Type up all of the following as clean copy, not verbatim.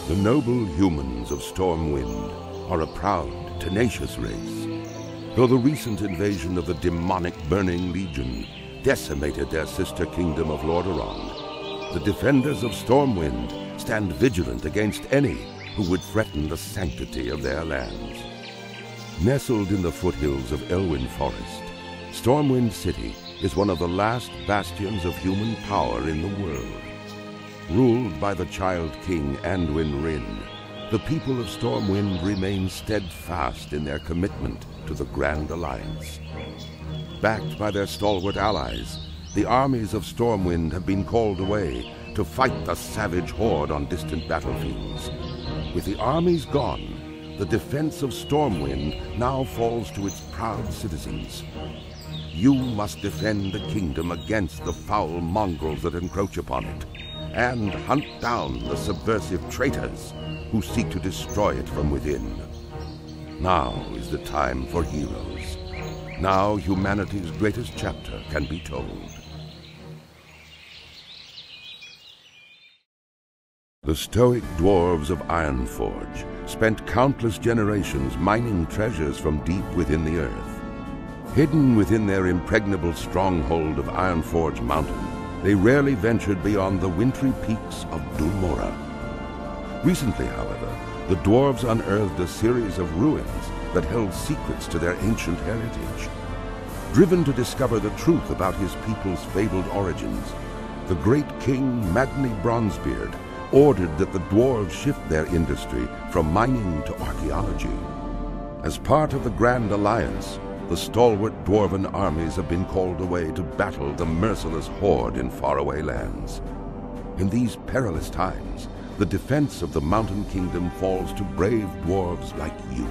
The noble humans of Stormwind are a proud, tenacious race. Though the recent invasion of the demonic Burning Legion decimated their sister kingdom of Lordaeron, the defenders of Stormwind stand vigilant against any who would threaten the sanctity of their lands. Nestled in the foothills of Elwyn Forest, Stormwind City is one of the last bastions of human power in the world. Ruled by the Child King Anduin Wrynn, the people of Stormwind remain steadfast in their commitment to the Grand Alliance. Backed by their stalwart allies, the armies of Stormwind have been called away to fight the savage horde on distant battlefields. With the armies gone, the defense of Stormwind now falls to its proud citizens. You must defend the kingdom against the foul mongrels that encroach upon it, and hunt down the subversive traitors who seek to destroy it from within. Now is the time for heroes. Now humanity's greatest chapter can be told. The stoic dwarves of Ironforge spent countless generations mining treasures from deep within the earth. Hidden within their impregnable stronghold of Ironforge Mountain, they rarely ventured beyond the wintry peaks of Dulmora. Recently, however, the dwarves unearthed a series of ruins that held secrets to their ancient heritage. Driven to discover the truth about his people's fabled origins, the great king Magni Bronzebeard ordered that the dwarves shift their industry from mining to archaeology. As part of the Grand Alliance, the stalwart dwarven armies have been called away to battle the merciless horde in faraway lands. In these perilous times, the defense of the Mountain Kingdom falls to brave dwarves like you.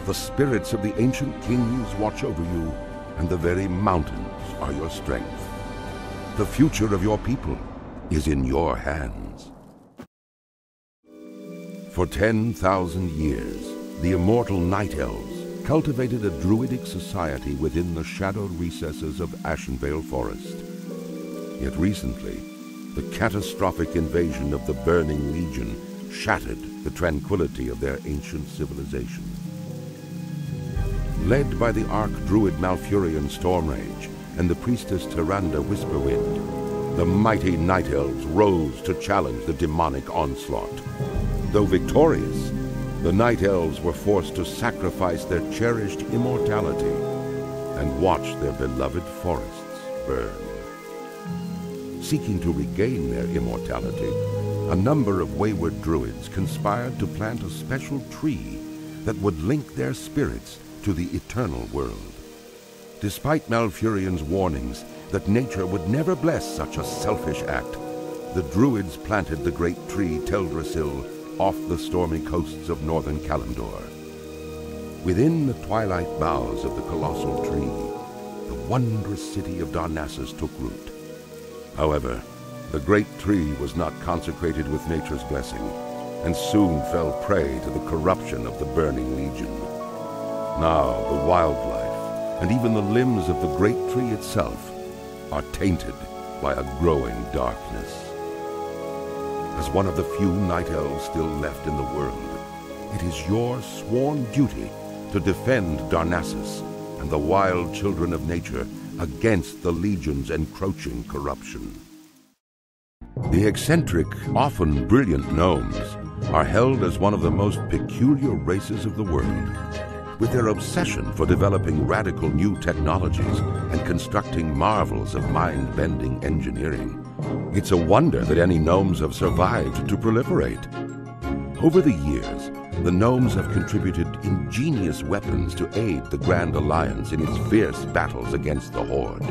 The spirits of the ancient kings watch over you, and the very mountains are your strength. The future of your people is in your hands. For 10,000 years, the immortal Night Elves cultivated a druidic society within the shadowed recesses of Ashenvale Forest. Yet recently, the catastrophic invasion of the Burning Legion shattered the tranquility of their ancient civilization. Led by the Archdruid Malfurion Stormrage and the priestess Tyrande Whisperwind, the mighty Night Elves rose to challenge the demonic onslaught. Though victorious, the Night Elves were forced to sacrifice their cherished immortality and watch their beloved forests burn. Seeking to regain their immortality, a number of wayward druids conspired to plant a special tree that would link their spirits to the eternal world. Despite Malfurion's warnings that nature would never bless such a selfish act, the druids planted the great tree Teldrassil off the stormy coasts of northern Kalimdor. Within the twilight boughs of the colossal tree, the wondrous city of Darnassus took root. However, the great tree was not consecrated with nature's blessing, and soon fell prey to the corruption of the Burning Legion. Now the wildlife, and even the limbs of the great tree itself, are tainted by a growing darkness. As one of the few Night Elves still left in the world, it is your sworn duty to defend Darnassus and the wild children of nature against the Legion's encroaching corruption. The eccentric, often brilliant gnomes are held as one of the most peculiar races of the world. With their obsession for developing radical new technologies and constructing marvels of mind-bending engineering, it's a wonder that any gnomes have survived to proliferate. Over the years, the gnomes have contributed ingenious weapons to aid the Grand Alliance in its fierce battles against the Horde.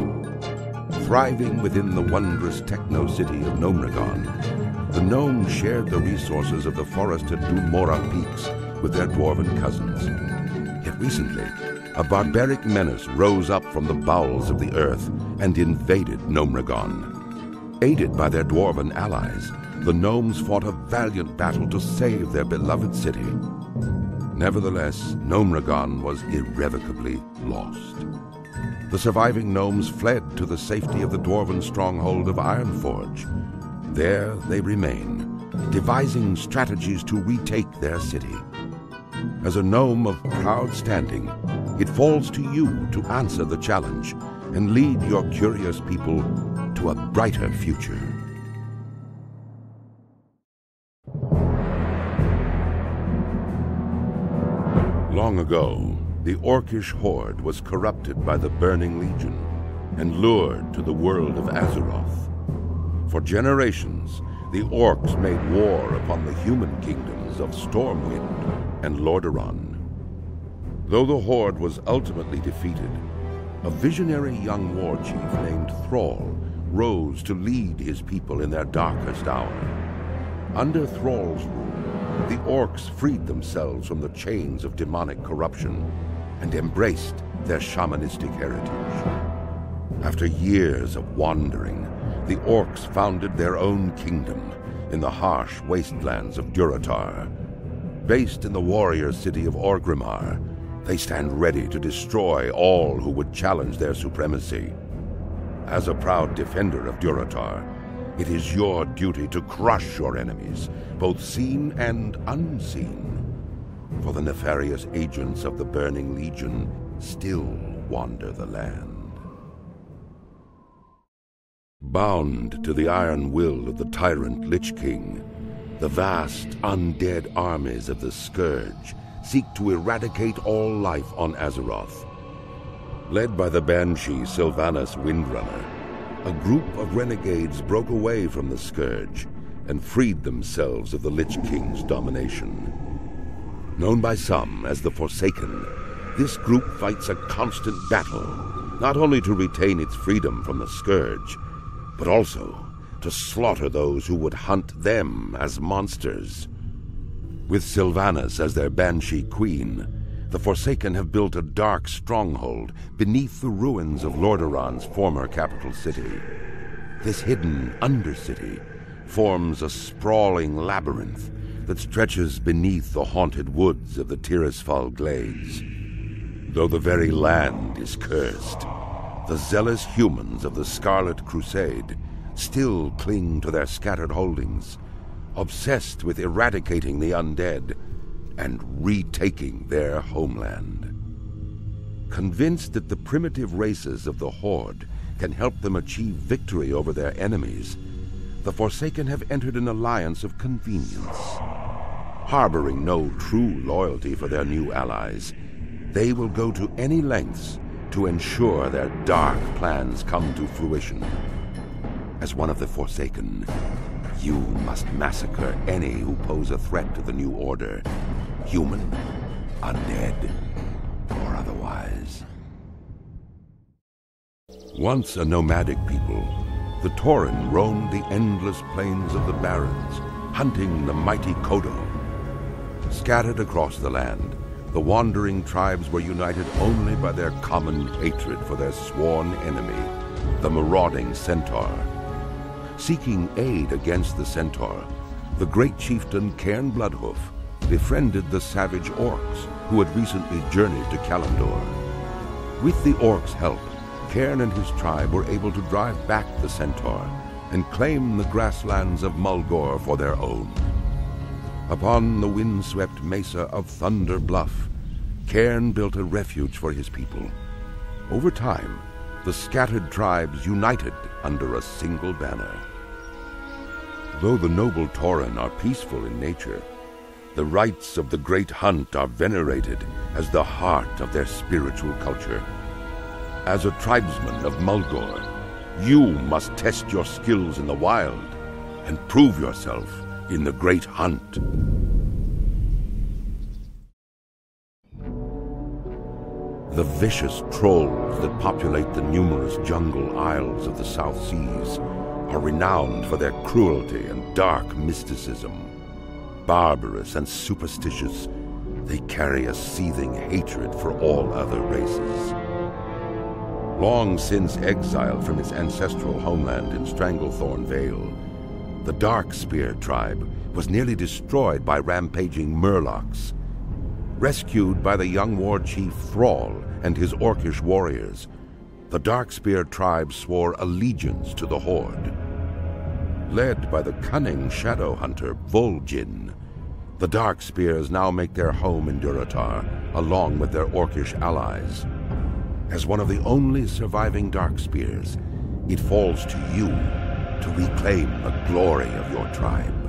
Thriving within the wondrous techno-city of Gnomragon, the gnomes shared the resources of the forested Dulmora peaks with their dwarven cousins. Yet recently, a barbaric menace rose up from the bowels of the earth and invaded Gnomragon. Aided by their dwarven allies, the gnomes fought a valiant battle to save their beloved city. Nevertheless, Gnomragon was irrevocably lost. The surviving gnomes fled to the safety of the dwarven stronghold of Ironforge. There they remain, devising strategies to retake their city. As a gnome of proud standing, it falls to you to answer the challenge and lead your curious people to a brighter future. Long ago, the Orcish horde was corrupted by the Burning Legion and lured to the world of Azeroth. For generations, the Orcs made war upon the human kingdoms of Stormwind and Lordaeron. Though the horde was ultimately defeated, a visionary young war chief named Thrall rose to lead his people in their darkest hour. Under Thrall's rule, the Orcs freed themselves from the chains of demonic corruption and embraced their shamanistic heritage. After years of wandering, the Orcs founded their own kingdom in the harsh wastelands of Durotar. Based in the warrior city of Orgrimmar, they stand ready to destroy all who would challenge their supremacy. As a proud defender of Durotar, it is your duty to crush your enemies, both seen and unseen. For the nefarious agents of the Burning Legion still wander the land. Bound to the iron will of the tyrant Lich King, the vast undead armies of the Scourge seek to eradicate all life on Azeroth. Led by the banshee Sylvanas Windrunner, a group of renegades broke away from the Scourge and freed themselves of the Lich King's domination. Known by some as the Forsaken, this group fights a constant battle, not only to retain its freedom from the Scourge, but also to slaughter those who would hunt them as monsters. With Sylvanas as their banshee queen, the Forsaken have built a dark stronghold beneath the ruins of Lordaeron's former capital city. This hidden undercity forms a sprawling labyrinth that stretches beneath the haunted woods of the Tirisfal Glades. Though the very land is cursed, the zealous humans of the Scarlet Crusade still cling to their scattered holdings, obsessed with eradicating the undead and retaking their homeland. Convinced that the primitive races of the Horde can help them achieve victory over their enemies, the Forsaken have entered an alliance of convenience. Harboring no true loyalty for their new allies, they will go to any lengths to ensure their dark plans come to fruition. As one of the Forsaken, you must massacre any who pose a threat to the new order, human, undead, or otherwise. Once a nomadic people, the Tauren roamed the endless plains of the Barrens, hunting the mighty Kodo. Scattered across the land, the wandering tribes were united only by their common hatred for their sworn enemy, the marauding Centaur. Seeking aid against the Centaur, the great chieftain Cairn Bloodhoof befriended the savage Orcs who had recently journeyed to Kalimdor. With the Orcs' help, Cairn and his tribe were able to drive back the Centaur and claim the grasslands of Mulgore for their own. Upon the windswept mesa of Thunder Bluff, Cairn built a refuge for his people. Over time, the scattered tribes united under a single banner. Though the noble Tauren are peaceful in nature, the rites of the Great Hunt are venerated as the heart of their spiritual culture. As a tribesman of Mulgore, you must test your skills in the wild and prove yourself in the Great Hunt. The vicious trolls that populate the numerous jungle isles of the South Seas are renowned for their cruelty and dark mysticism. Barbarous and superstitious, they carry a seething hatred for all other races. Long since exiled from its ancestral homeland in Stranglethorn Vale, the Darkspear Tribe was nearly destroyed by rampaging Murlocs. Rescued by the young war chief Thrall and his Orcish warriors, the Darkspear Tribe swore allegiance to the Horde. Led by the cunning shadow hunter Vol'jin, the Darkspears now make their home in Durotar, along with their orcish allies. As one of the only surviving Darkspears, it falls to you to reclaim the glory of your tribe.